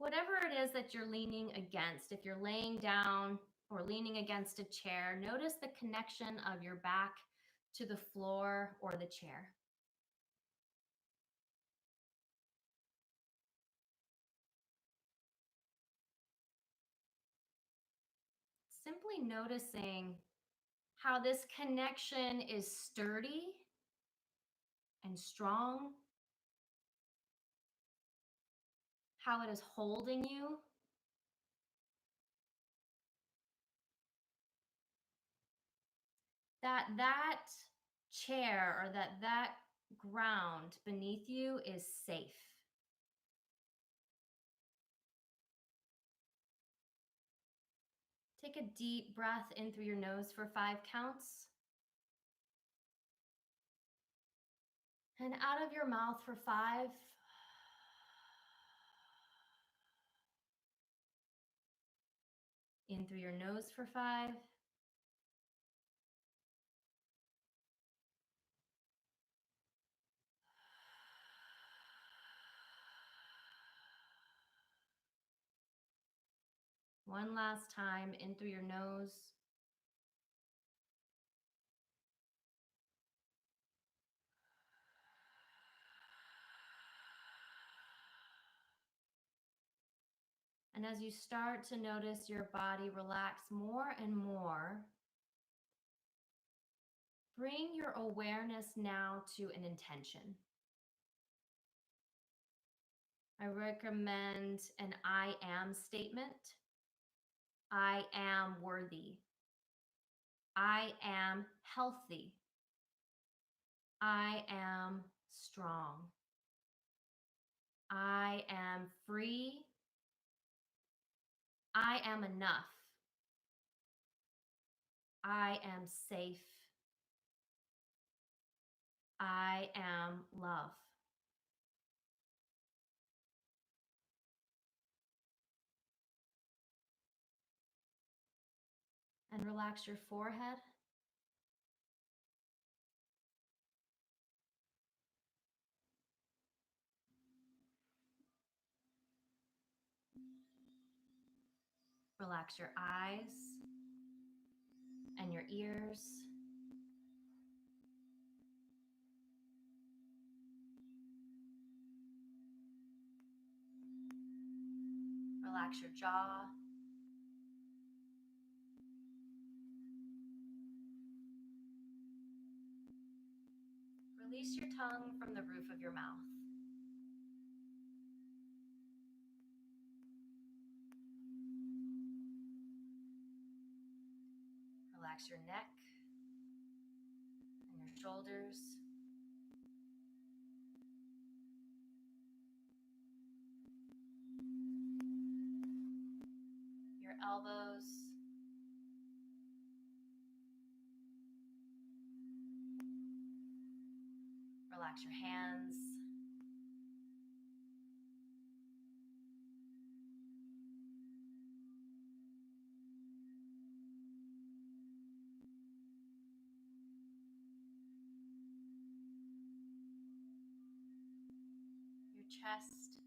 Whatever it is that you're leaning against, if you're laying down or leaning against a chair, notice the connection of your back to the floor or the chair. Simply noticing how this connection is sturdy and strong, how it is holding you. That chair or that ground beneath you is safe. Take a deep breath in through your nose for 5 counts. And out of your mouth for 5. In through your nose for 5. One last time, in through your nose. And as you start to notice your body relax more and more, bring your awareness now to an intention. I recommend an I am statement. I am worthy. I am healthy. I am strong. I am free. I am enough. I am safe. I am love. And relax your forehead. Relax your eyes and your ears. Relax your jaw. Release your tongue from the roof of your mouth. Relax your neck and your shoulders. Your elbows. Relax your hands. Your chest.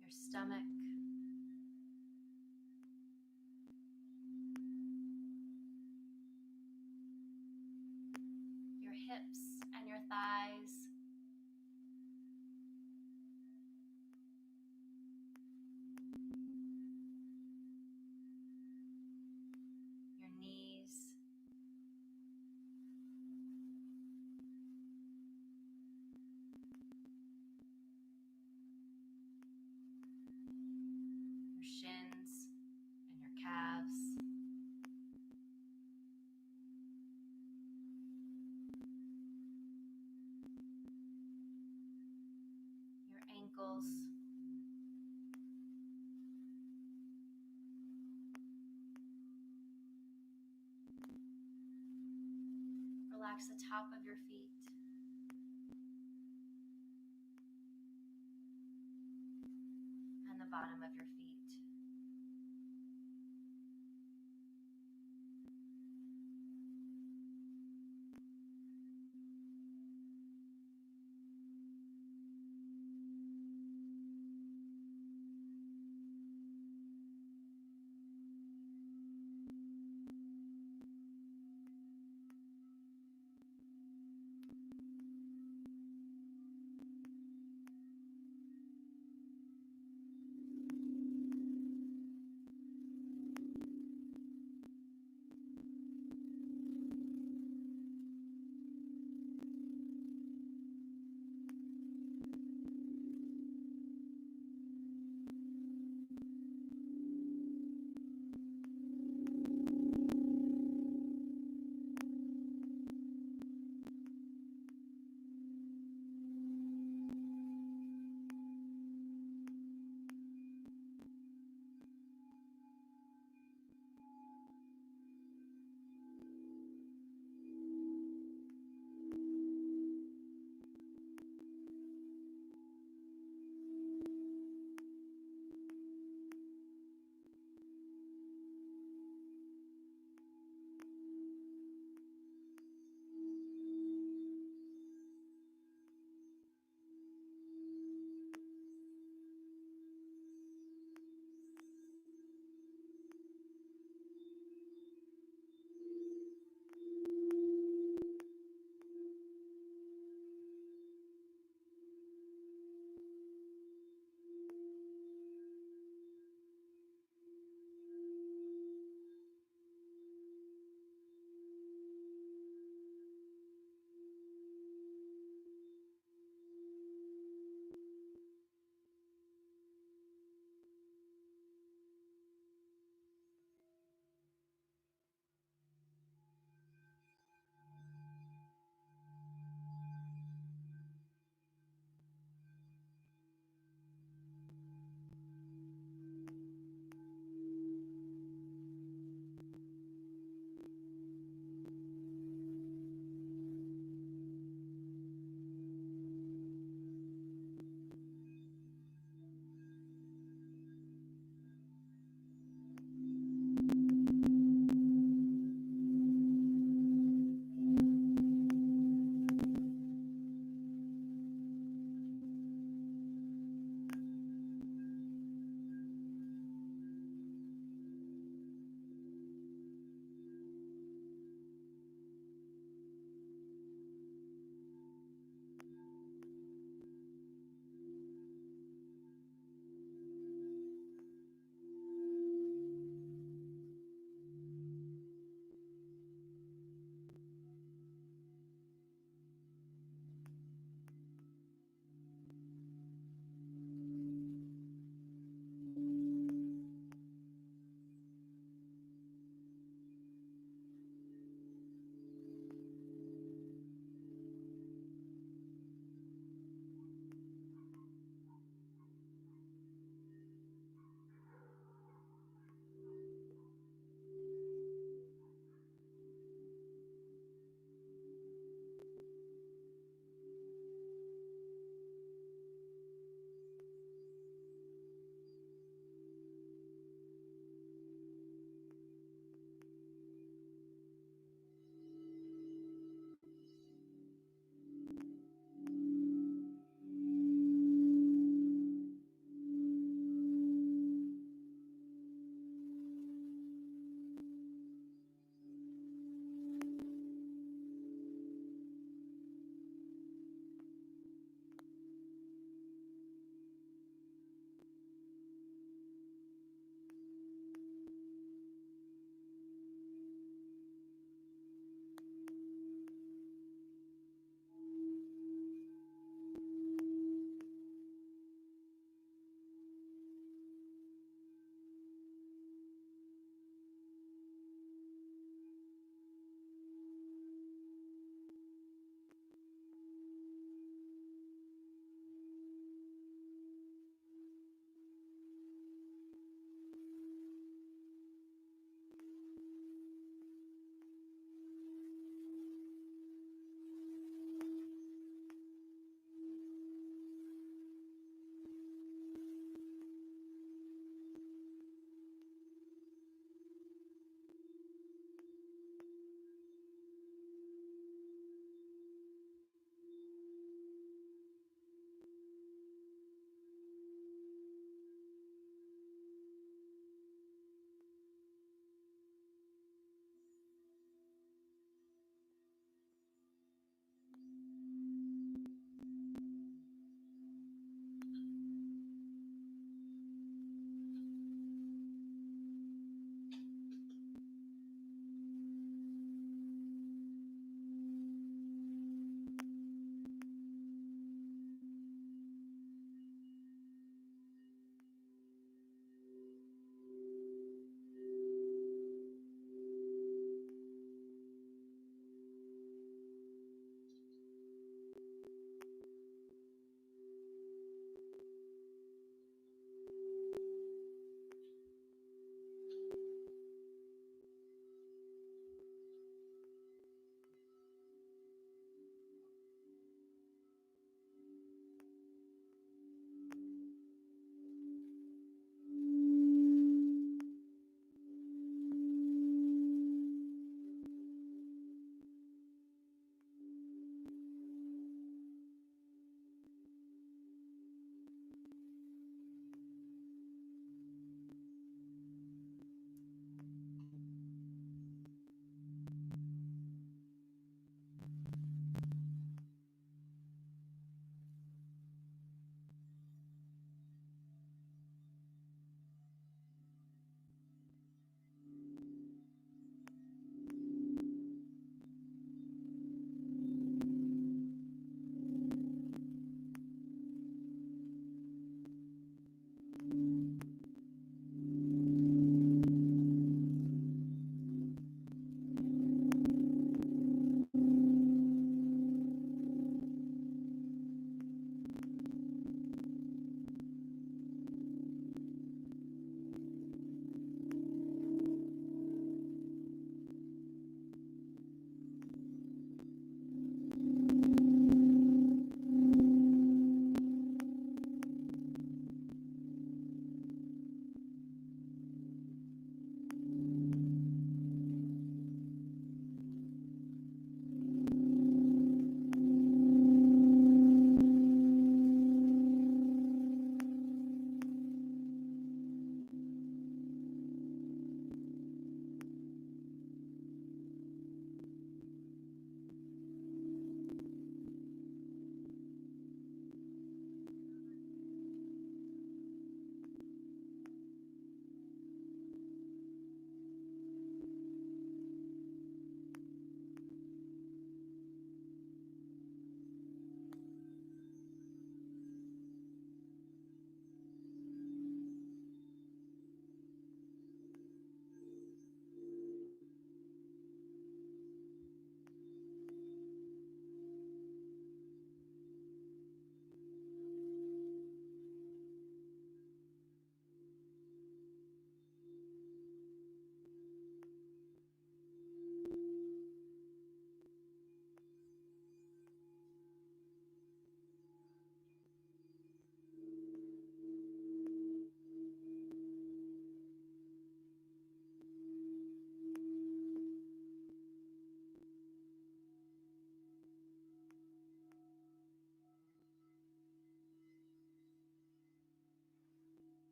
Your stomach. Your hips and your thighs. Your knees. Your shins and your calves. Your ankles. Relax the top of your feet. And the bottom of your feet.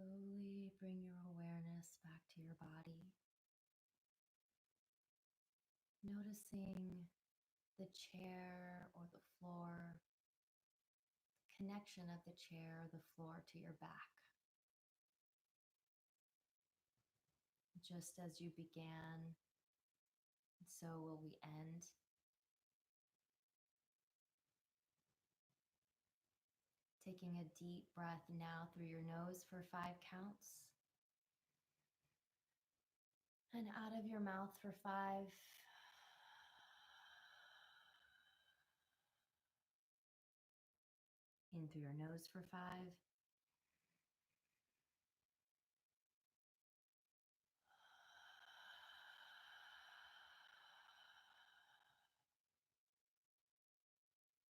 Slowly bring your awareness back to your body, noticing the chair or the floor, connection of the chair or the floor to your back. Just as you began, so will we end. Taking a deep breath now through your nose for 5 counts. And out of your mouth for 5. In through your nose for 5.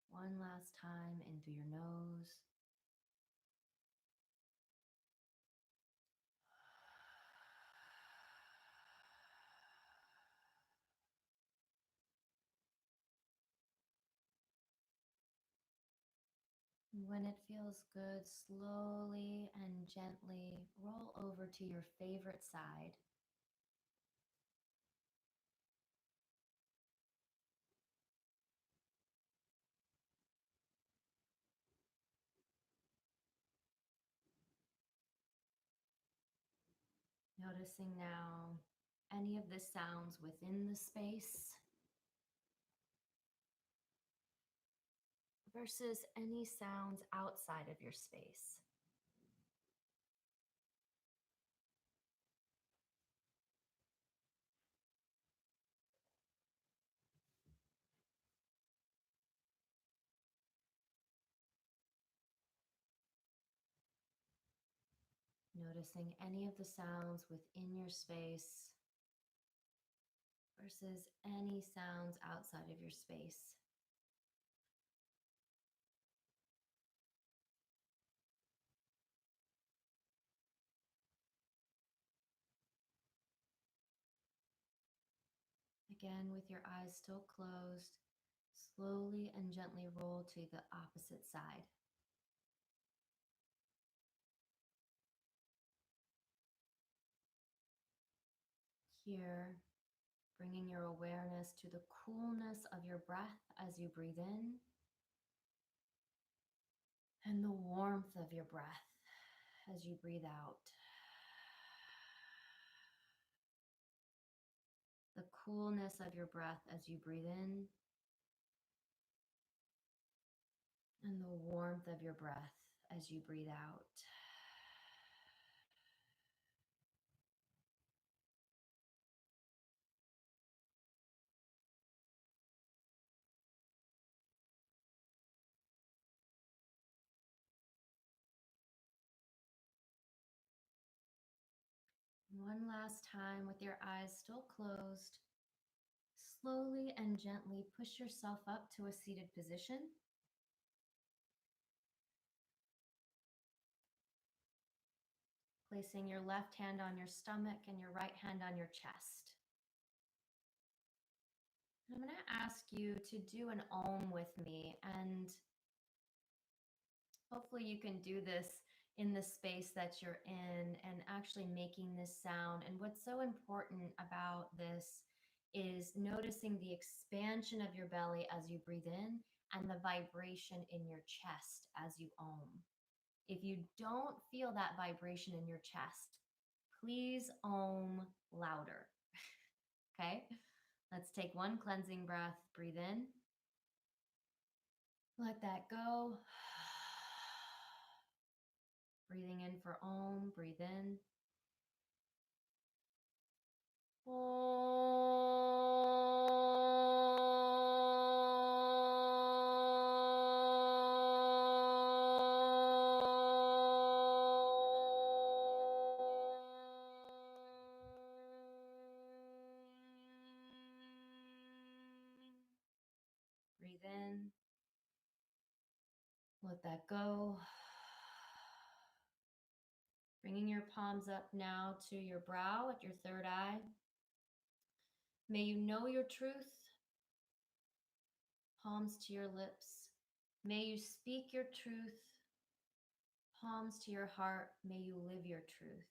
One last time, in through your nose. When it feels good, slowly and gently roll over to your favorite side. Noticing now any of the sounds within the space versus any sounds outside of your space. Noticing any of the sounds within your space versus any sounds outside of your space. Again, with your eyes still closed, slowly and gently roll to the opposite side. Here, bringing your awareness to the coolness of your breath as you breathe in and the warmth of your breath as you breathe out. The coolness of your breath as you breathe in and the warmth of your breath as you breathe out. One last time with your eyes still closed, slowly and gently push yourself up to a seated position. Placing your left hand on your stomach and your right hand on your chest. I'm going to ask you to do an Om with me, and hopefully you can do this in the space that you're in and actually making this sound. And what's so important about this is noticing the expansion of your belly as you breathe in and the vibration in your chest as you Om. If you don't feel that vibration in your chest, please Om louder. Okay? Let's take one cleansing breath. Breathe in. Let that go. Breathing in for Om. Breathe in. Breathe in. Let that go. Bringing your palms up now to your brow at your third eye. May you know your truth. Palms to your lips. May you speak your truth. Palms to your heart, may you live your truth.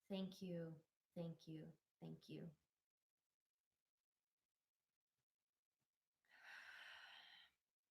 Thank you, thank you, thank you.